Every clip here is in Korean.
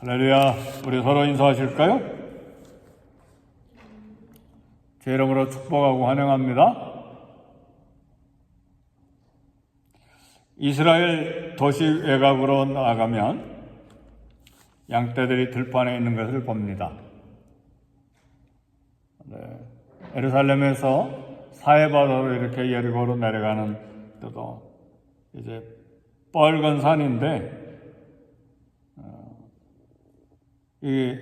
할렐루야. 우리 서로 인사하실까요? 제 이름으로 축복하고 환영합니다. 이스라엘 도시 외곽으로 나가면 양떼들이 들판에 있는 것을 봅니다. 예루살렘에서 사해바다로 이렇게 여리고로 내려가는 때도 이제 뻘건 산인데 이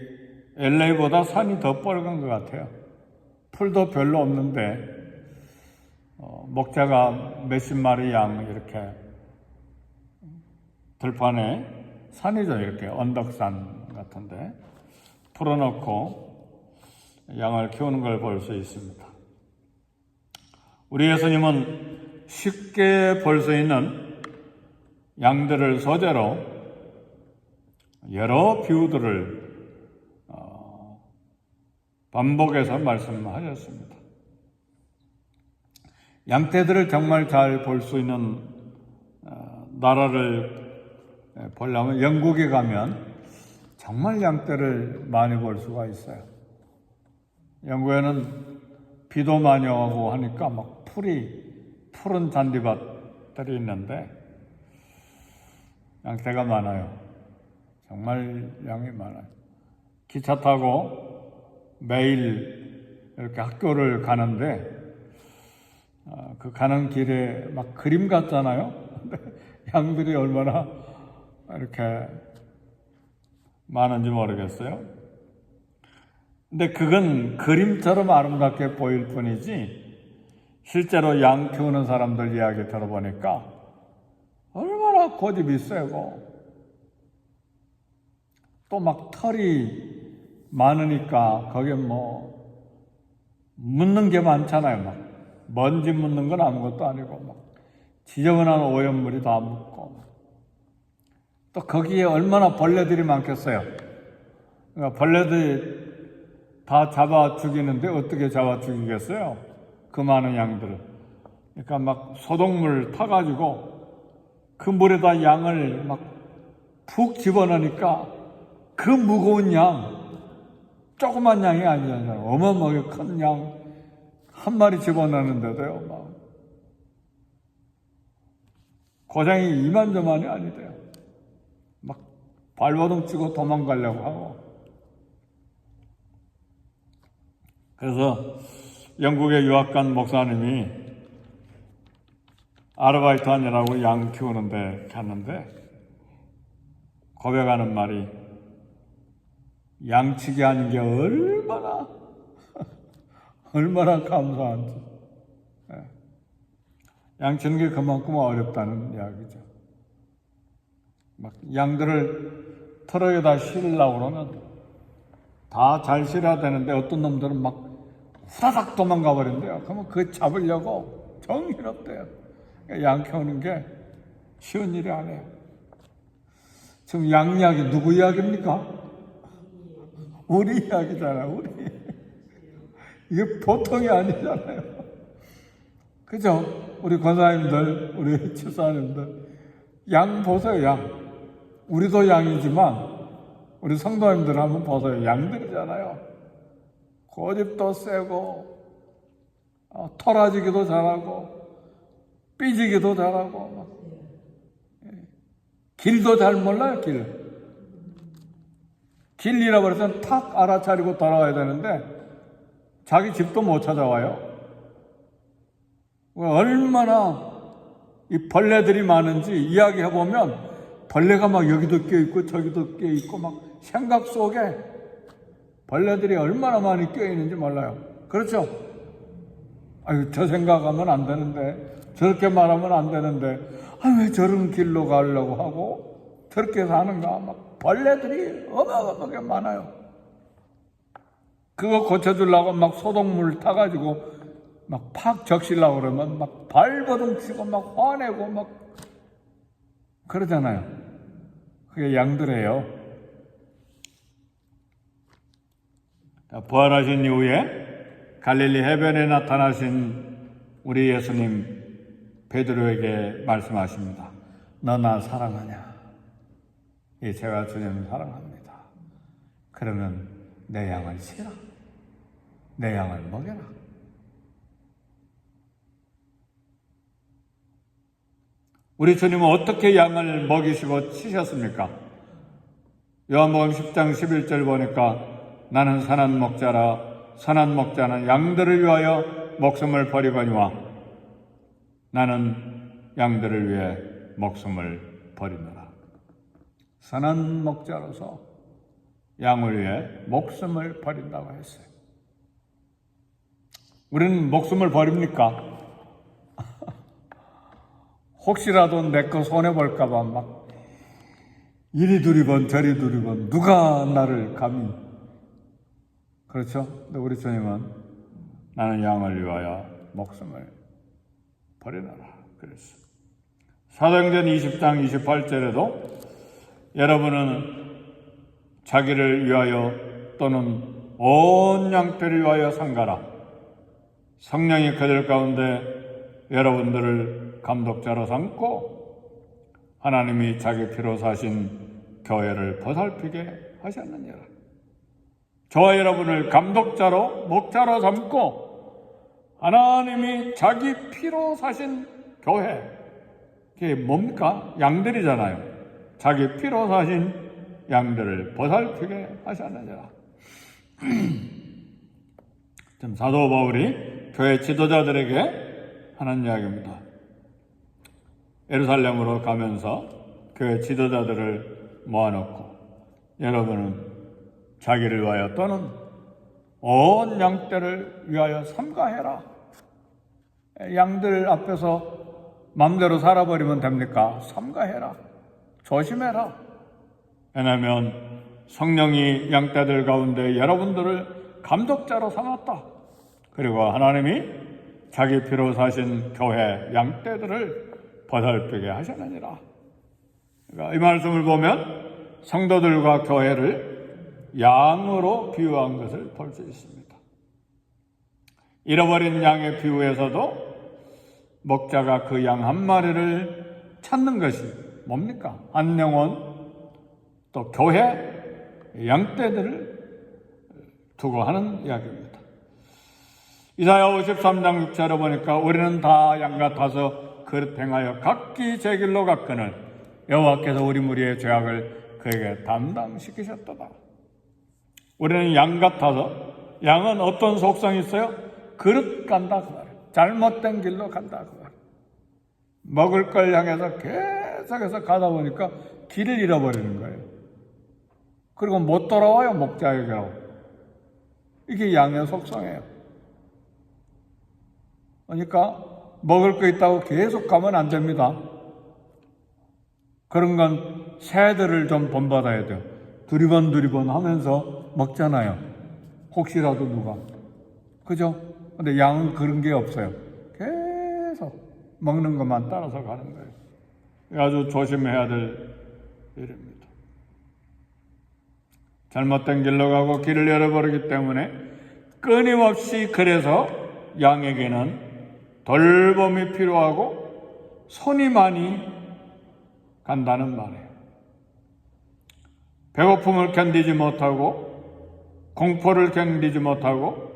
LA보다 산이 더 뻘건 것 같아요. 풀도 별로 없는데 목자가 몇십 마리 양 이렇게 들판에 산이죠. 이렇게 언덕산 같은데 풀어놓고 양을 키우는 걸 볼 수 있습니다. 우리 예수님은 쉽게 볼 수 있는 양들을 소재로 여러 비유들을 반복해서 말씀하셨습니다. 양떼들을 정말 잘 볼 수 있는 나라를 보려면 영국에 가면 정말 양떼를 많이 볼 수가 있어요. 영국에는 비도 많이 오고 하니까 막 푸른 잔디밭들이 있는데 양떼가 많아요. 정말 양이 많아요. 기차 타고 매일 이렇게 학교를 가는데 그 가는 길에 막 그림 같잖아요. 양들이 얼마나 이렇게 많은지 모르겠어요. 근데 그건 그림처럼 아름답게 보일 뿐이지 실제로 양 키우는 사람들 이야기 들어보니까 얼마나 고집이 세고 또 막 털이 많으니까 거기에 뭐 묻는 게 많잖아요. 막 먼지 묻는 건 아무것도 아니고 막 지저분한 오염물이 다 묻고 또 거기에 얼마나 벌레들이 많겠어요. 그러니까 벌레들이 다 잡아 죽이는데 어떻게 잡아 죽이겠어요? 그 많은 양들을. 그러니까 막 소독물 타가지고 그 물에다 양을 막 푹 집어넣으니까 그 무거운 양, 조그만 양이 아니잖아요. 어마어마하게 큰 양 한 마리 집어넣는데도요, 막 고장이 이만저만이 아니대요. 막 발버둥 치고 도망가려고 하고. 그래서 영국에 유학 간 목사님이 아르바이트 하느라고 양 키우는데 갔는데 고백하는 말이 양치기 하는 게 얼마나 감사한지. 양치는 게 그만큼 어렵다는 이야기죠. 막 양들을 트럭에다 실으려고 그러면 다 잘 실어야 되는데 어떤 놈들은 막 후다닥 도망가 버린대요. 그러면 그거 잡으려고 정신없대요. 양 키우는 게 쉬운 일이 아니에요. 지금 양 이야기 누구 이야기입니까? 우리 이야기잖아요. 우리. 이게 보통이 아니잖아요. 그죠? 우리 권사님들, 우리 집사님들 양 보세요. 양. 우리도 양이지만 우리 성도님들 한번 보세요. 양들이잖아요. 고집도 세고 토라지기도 잘하고 삐지기도 잘하고 길도 잘 몰라요. 길 잃어버려서 탁 알아차리고 돌아와야 되는데 자기 집도 못 찾아와요. 얼마나 이 벌레들이 많은지 이야기해보면 벌레가 막 여기도 껴있고 저기도 껴있고 막 생각 속에 벌레들이 얼마나 많이 껴있는지 몰라요. 그렇죠? 아유, 저 생각하면 안 되는데 저렇게 말하면 안 되는데 왜 저런 길로 가려고 하고 저렇게 사는가. 막 벌레들이 어마어마하게 많아요. 그거 고쳐주려고 막 소독물 타가지고 막 팍 적시려고 그러면 막 발버둥 치고 막 화내고 막 그러잖아요. 그게 양들이에요. 부활하신 이후에 갈릴리 해변에 나타나신 우리 예수님 베드로에게 말씀하십니다. 너 나 사랑하냐? 예, 제가 주님을 사랑합니다. 그러면 내 양을 치라. 내 양을 먹여라. 우리 주님은 어떻게 양을 먹이시고 치셨습니까? 요한복음 10장 11절 보니까 나는 선한 목자라 선한 목자는 양들을 위하여 목숨을 버리거니와 나는 양들을 위해 목숨을 버리노라. 선한 목자로서 양을 위해 목숨을 버린다고 했어요. 우리는 목숨을 버립니까? 혹시라도 내 거 손해볼까 봐 막 이리 두리번 저리 두리번 누가 나를 감히. 그렇죠? 근데 우리 주님은 나는 양을 위하여 목숨을 버리노라 그랬어요. 사도행전 20장 28절에도 여러분은 자기를 위하여 또는 온 양떼를 위하여 상가라. 성령이 그들 가운데 여러분들을 감독자로 삼고 하나님이 자기 피로 사신 교회를 보살피게 하셨느니라. 저와 여러분을 감독자로 목자로 삼고 하나님이 자기 피로 사신 교회, 그게 뭡니까? 양들이잖아요. 자기 피로 사신 양들을 보살피게 하셨느니라. 지금 사도 바울이 교회 지도자들에게 하는 이야기입니다. 예루살렘으로 가면서 교회 지도자들을 모아놓고 여러분은 자기를 위하여 또는 온 양떼를 위하여 삼가해라. 양들 앞에서 마음대로 살아버리면 됩니까? 삼가해라. 조심해라. 왜냐하면 성령이 양떼들 가운데 여러분들을 감독자로 삼았다. 그리고 하나님이 자기 피로 사신 교회 양떼들을 보살피게 하셨느니라. 그러니까 이 말씀을 보면 성도들과 교회를 양으로 비유한 것을 볼 수 있습니다. 잃어버린 양의 비유에서도 목자가 그 양 한 마리를 찾는 것이 뭡니까? 한 영혼 또 교회 양떼들을 두고 하는 이야기입니다. 이사야 53장 6절에 보니까 우리는 다 양 같아서 그릇 행하여 각기 제 길로 갔거늘 여호와께서 우리 무리의 죄악을 그에게 담당시키셨도다. 우리는 양 같아서, 양은 어떤 속성이 있어요? 그릇 간다 그 말이에요. 잘못된 길로 간다 그 말이에요. 먹을 걸 향해서 계속해서 가다 보니까 길을 잃어버리는 거예요. 그리고 못 돌아와요, 목자에게로. 이게 양의 속성이에요. 그러니까 먹을 거 있다고 계속 가면 안 됩니다. 그런 건 새들을 좀 본받아야 돼요. 두리번 하면서 먹잖아요. 혹시라도 누가. 그죠? 근데 양은 그런 게 없어요. 계속 먹는 것만 따라서 가는 거예요. 아주 조심해야 될 일입니다. 잘못된 길로 가고 길을 잃어버리기 때문에 끊임없이 그래서 양에게는 돌봄이 필요하고 손이 많이 간다는 말이에요. 배고픔을 견디지 못하고 공포를 견디지 못하고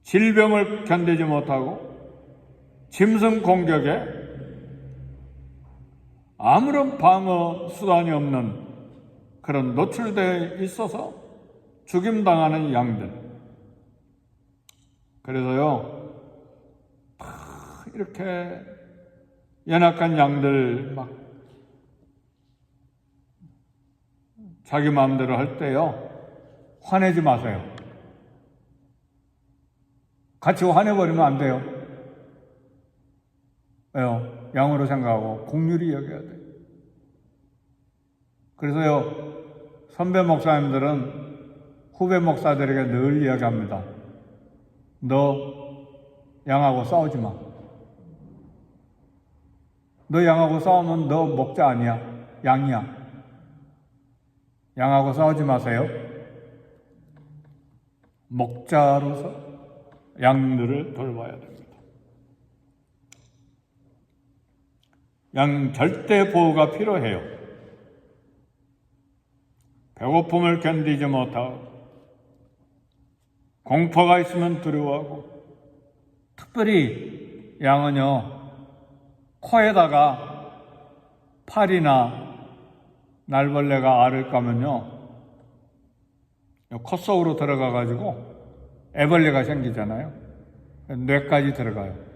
질병을 견디지 못하고 짐승 공격에 아무런 방어 수단이 없는 그런 노출되어 있어서 죽임당하는 양들. 그래서요, 이렇게 연약한 양들 막 자기 마음대로 할 때요, 화내지 마세요. 같이 화내버리면 안 돼요. 왜요? 양으로 생각하고 공률이 여겨야 돼요. 그래서요, 선배 목사님들은 후배 목사들에게 늘 이야기합니다. 너 양하고 싸우지 마. 너 양하고 싸우면 너 목자 아니야. 양이야. 양하고 싸우지 마세요. 목자로서 양들을 돌봐야 됩니다. 양 절대 보호가 필요해요. 배고픔을 견디지 못하고 공포가 있으면 두려워하고, 특별히 양은요, 코에다가 파리나 날벌레가 알을 까면요, 코 속으로 들어가가지고 애벌레가 생기잖아요. 뇌까지 들어가요.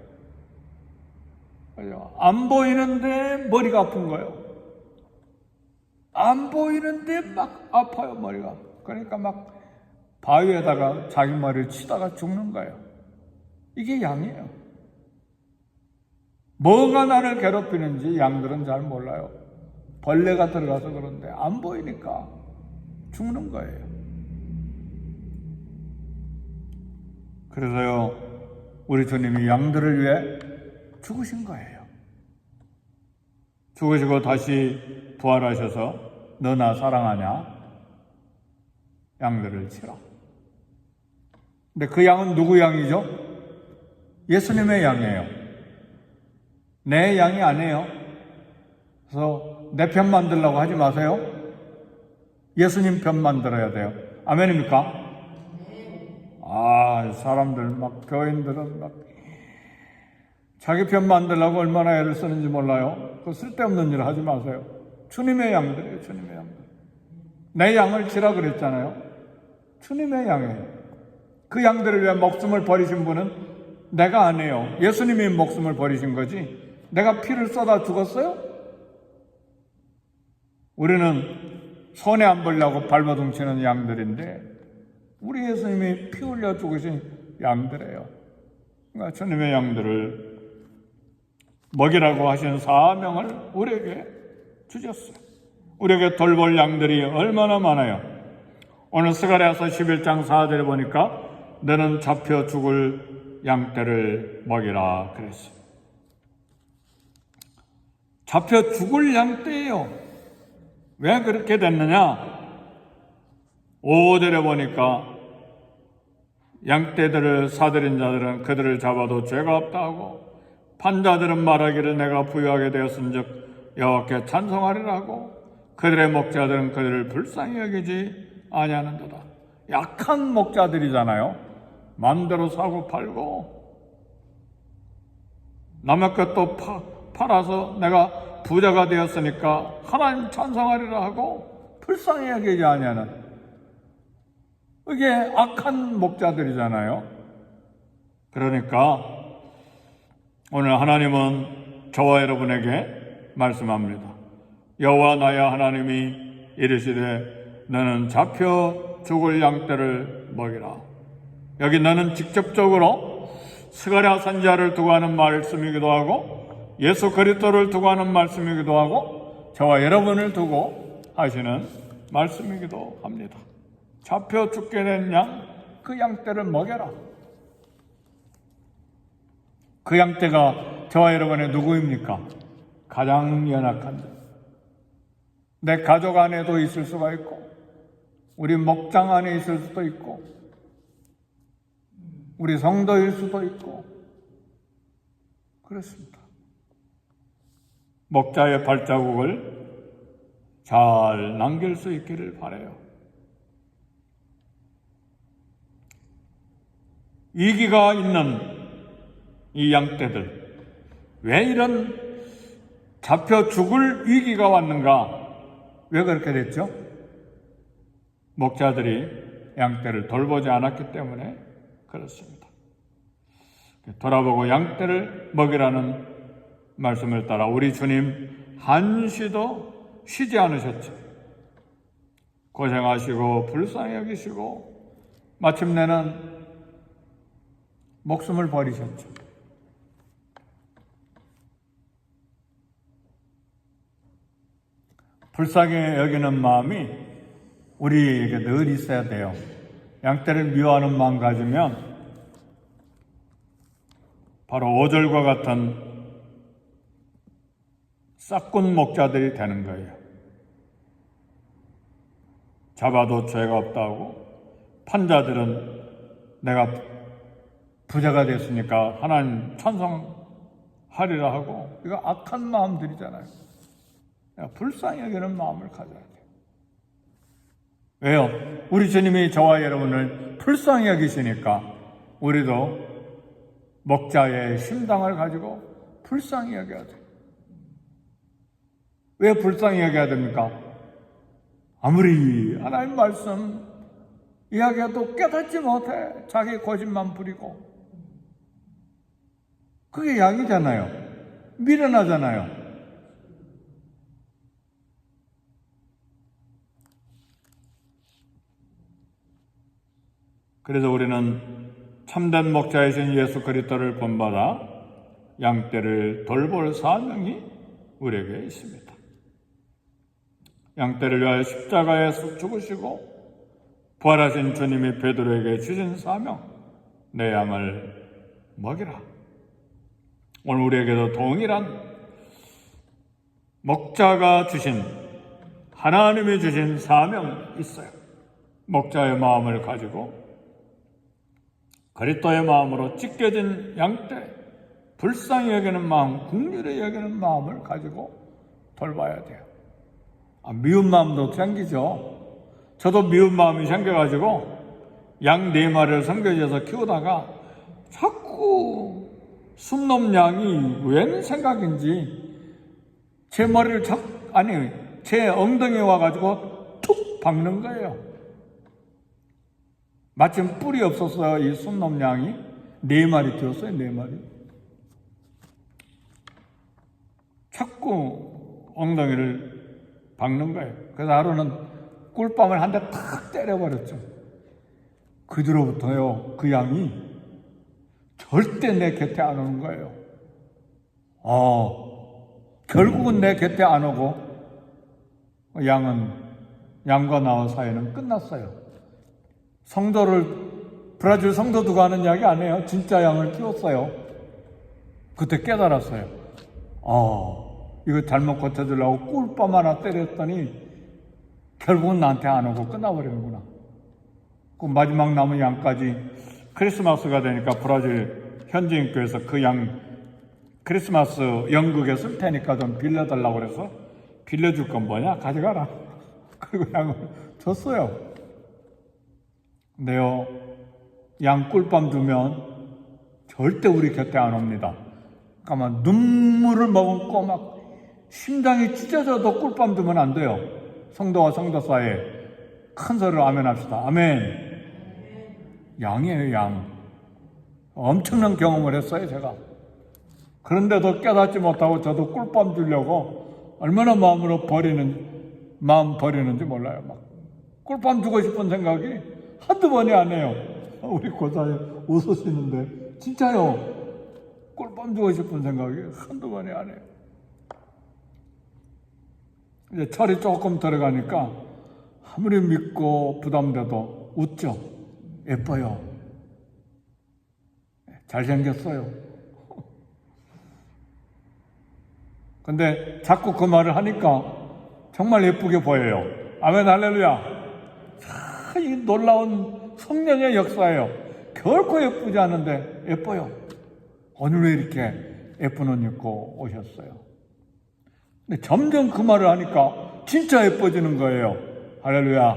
안 보이는데 머리가 아픈 거예요. 안 보이는데 막 아파요, 머리가. 그러니까 막 바위에다가 자기 머리를 치다가 죽는 거예요. 이게 양이에요. 뭐가 나를 괴롭히는지 양들은 잘 몰라요. 벌레가 들어가서 그런데 안 보이니까 죽는 거예요. 그래서요, 우리 주님이 양들을 위해 죽으신 거예요. 죽으시고 다시 부활하셔서 너나 사랑하냐? 양들을 치라. 근데 그 양은 누구 양이죠? 예수님의 양이에요. 내 양이 아니에요. 그래서 내 편 만들려고 하지 마세요. 예수님 편 만들어야 돼요. 아멘입니까? 사람들 막 교인들은 막 자기 편 만들려고 얼마나 애를 쓰는지 몰라요. 그 쓸데없는 일을 하지 마세요. 주님의 양들이에요. 주님의 양들. 내 양을 치라 그랬잖아요. 주님의 양이에요. 그 양들을 위해 목숨을 버리신 분은 내가 아니에요. 예수님이 목숨을 버리신 거지 내가 피를 쏟아 죽었어요? 우리는 손해 안 보려고 발버둥치는 양들인데 우리 예수님이 피 흘려 죽으신 양들이에요. 그러니까 주님의 양들을 먹이라고 하신 사명을 우리에게 주셨어요. 우리에게 돌볼 양들이 얼마나 많아요. 오늘 스가랴서 11장 4절에 보니까 너는 잡혀 죽을 양떼를 먹이라 그랬어요. 잡혀 죽을 양떼예요. 왜 그렇게 됐느냐? 5절에 보니까 양떼들을 사들인 자들은 그들을 잡아도 죄가 없다 하고 판자들은 말하기를 내가 부유하게 되었은즉 여호와께 찬송하리라 하고 그들의 목자들은 그들을 불쌍히 여기지 아니하는도다. 약한 목자들이잖아요. 마음대로 사고 팔고 남의 것도 팔아서 내가 부자가 되었으니까 하나님 찬송하리라 하고 불쌍히 여기지 아니하는, 이게 악한 목자들이잖아요. 그러니까 오늘 하나님은 저와 여러분에게 말씀합니다. 여호와 나의 하나님이 이르시되 너는 잡혀 죽을 양떼를 먹이라. 여기 너는 직접적으로 스가랴 선지자를 두고 하는 말씀이기도 하고 예수 그리스도를 두고 하는 말씀이기도 하고 저와 여러분을 두고 하시는 말씀이기도 합니다. 잡혀 죽게 된 양, 그 양떼를 먹여라. 그 양떼가 저와 여러분의 누구입니까? 가장 연약한 자. 내 가족 안에도 있을 수가 있고 우리 목장 안에 있을 수도 있고 우리 성도일 수도 있고 그렇습니다. 목자의 발자국을 잘 남길 수 있기를 바라요. 위기가 있는 이 양떼들, 왜 이런 잡혀 죽을 위기가 왔는가? 왜 그렇게 됐죠? 목자들이 양떼를 돌보지 않았기 때문에 그렇습니다. 돌아보고 양떼를 먹이라는 말씀을 따라 우리 주님 한시도 쉬지 않으셨죠. 고생하시고 불쌍히 여기시고 마침내는 목숨을 버리셨죠. 불쌍히 여기는 마음이 우리에게 늘 있어야 돼요. 양떼를 미워하는 마음 가지면 바로 5절과 같은 싹군 목자들이 되는 거예요. 잡아도 죄가 없다고 판자들은 내가 부자가 됐으니까 하나님 찬송하리라 하고, 이거 악한 마음들이잖아요. 불쌍히 여기는 마음을 가져야 돼요. 왜요? 우리 주님이 저와 여러분을 불쌍히 여기시니까 우리도 목자의 심당을 가지고 불쌍히 여겨야 돼. 왜 불쌍히 여겨야 됩니까? 아무리 하나님 말씀 이야기해도 깨닫지 못해. 자기 고집만 부리고. 그게 양이잖아요. 미련하잖아요. 그래서 우리는 참된 목자이신 예수 그리스도를 본받아 양떼를 돌볼 사명이 우리에게 있습니다. 양떼를 위하여 십자가에서 죽으시고 부활하신 주님이 베드로에게 주신 사명, 내 양을 먹이라. 오늘 우리에게도 동일한 목자가 주신, 하나님이 주신 사명이 있어요. 목자의 마음을 가지고 그리스도의 마음으로 찢겨진 양떼, 불쌍히 여기는 마음, 긍휼히 여기는 마음을 가지고 돌봐야 돼요. 미운 마음도 생기죠. 저도 미운 마음이 생겨가지고 양 4마리를 선교지에서 키우다가 자꾸 순놈 양이 웬 생각인지 제 머리를 제 엉덩이에 와가지고 툭 박는 거예요. 마침 뿔이 없었어요. 이 순놈 양이 4마리 키웠어요. 4마리. 자꾸 엉덩이를 박는 거예요. 그래서 하루는 꿀밤을 한 대 탁 때려버렸죠. 그 뒤로부터요, 그 양이 절대 내 곁에 안 오는 거예요. 결국은 내 곁에 안 오고 양과 나와 사이는 끝났어요. 브라질 성도들과 하는 이야기 안 해요. 진짜 양을 키웠어요. 그때 깨달았어요. 이거 잘못 고쳐주려고 꿀밤 하나 때렸더니 결국은 나한테 안 오고 끝나버리는구나. 그 마지막 남은 양까지 크리스마스가 되니까 브라질 현지인교회에서 그 양 크리스마스 연극에 쓸 테니까 좀 빌려달라고 그래서 빌려줄 건 뭐냐? 가져가라. 그리고 양을 줬어요. 근데요, 양 꿀밤 주면 절대 우리 곁에 안 옵니다. 그러니까 눈물을 머금고 막 심장이 찢어져도 꿀밤 주면 안 돼요. 성도와 성도 사이에 큰 소리로 아멘 합시다. 아멘. 양이에요, 양. 엄청난 경험을 했어요, 제가. 그런데도 깨닫지 못하고 저도 꿀밤 주려고 얼마나 마음 버리는지 몰라요. 막 꿀밤 주고 싶은 생각이 한두 번이 안 해요. 우리 고사에 웃으시는데 진짜요. 꿀밤 주고 싶은 생각이 한두 번이 안 해요. 이제 철이 조금 들어가니까 아무리 믿고 부담돼도 웃죠. 예뻐요. 잘생겼어요. 근데 자꾸 그 말을 하니까 정말 예쁘게 보여요. 아멘, 할렐루야. 이 놀라운 성령의 역사예요. 결코 예쁘지 않은데 예뻐요. 오늘 왜 이렇게 예쁜 옷 입고 오셨어요? 근데 점점 그 말을 하니까 진짜 예뻐지는 거예요. 할렐루야.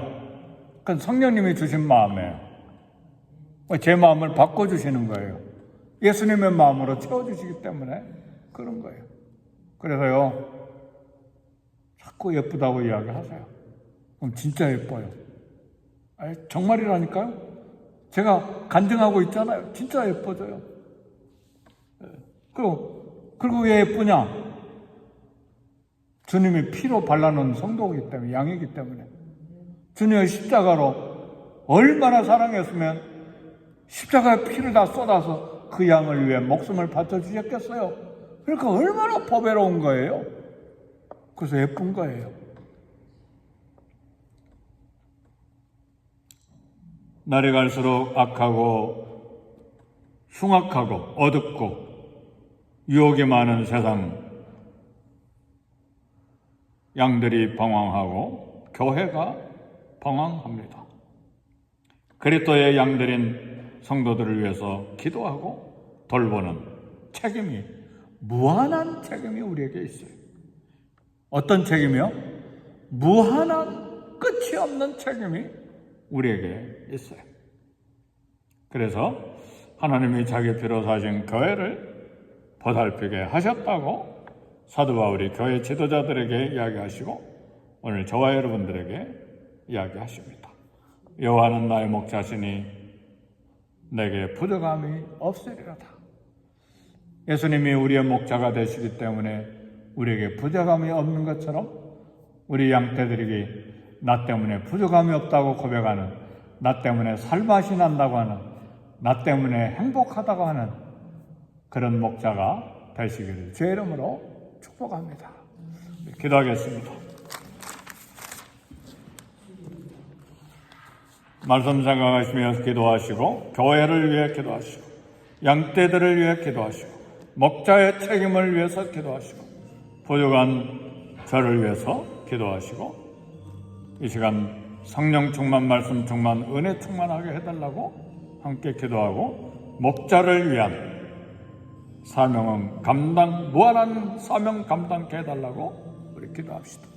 그건 성령님이 주신 마음이에요. 제 마음을 바꿔주시는 거예요. 예수님의 마음으로 채워주시기 때문에 그런 거예요. 그래서요, 자꾸 예쁘다고 이야기하세요. 그럼 진짜 예뻐요. 정말이라니까요? 제가 간증하고 있잖아요. 진짜 예뻐져요. 그리고 왜 예쁘냐? 주님이 피로 발라놓은 성도이기 때문에, 양이기 때문에. 주님의 십자가로 얼마나 사랑했으면 십자가의 피를 다 쏟아서 그 양을 위해 목숨을 바쳐주셨겠어요? 그러니까 얼마나 보배로운 거예요. 그래서 예쁜 거예요. 날이 갈수록 악하고 흉악하고 어둡고 유혹이 많은 세상, 양들이 방황하고 교회가 방황합니다. 그리스도의 양들인 성도들을 위해서 기도하고 돌보는 책임이, 무한한 책임이 우리에게 있어요. 어떤 책임이요? 무한한, 끝이 끝이 없는 책임이 우리에게 있어요. 그래서 하나님이 자기 피로 사신 교회를 보살피게 하셨다고 사도 바울이 교회 지도자들에게 이야기하시고 오늘 저와 여러분들에게 이야기하십니다. 여호와는 나의 목자시니 내게 부족함이 없으리로다. 예수님이 우리의 목자가 되시기 때문에 우리에게 부족함이 없는 것처럼 우리 양떼들에게 나 때문에 부족함이 없다고 고백하는, 나 때문에 살맛이 난다고 하는, 나 때문에 행복하다고 하는 그런 목자가 되시기를 주의 이름으로 축복합니다. 기도하겠습니다. 말씀 생각하시며 기도하시고 교회를 위해 기도하시고 양떼들을 위해 기도하시고 목자의 책임을 위해서 기도하시고 부족한 저를 위해서 기도하시고 이 시간 성령 충만, 말씀 충만, 은혜 충만하게 해달라고 함께 기도하고 목자를 위한 사명은 무한한 사명 감당케 해달라고 우리 기도합시다.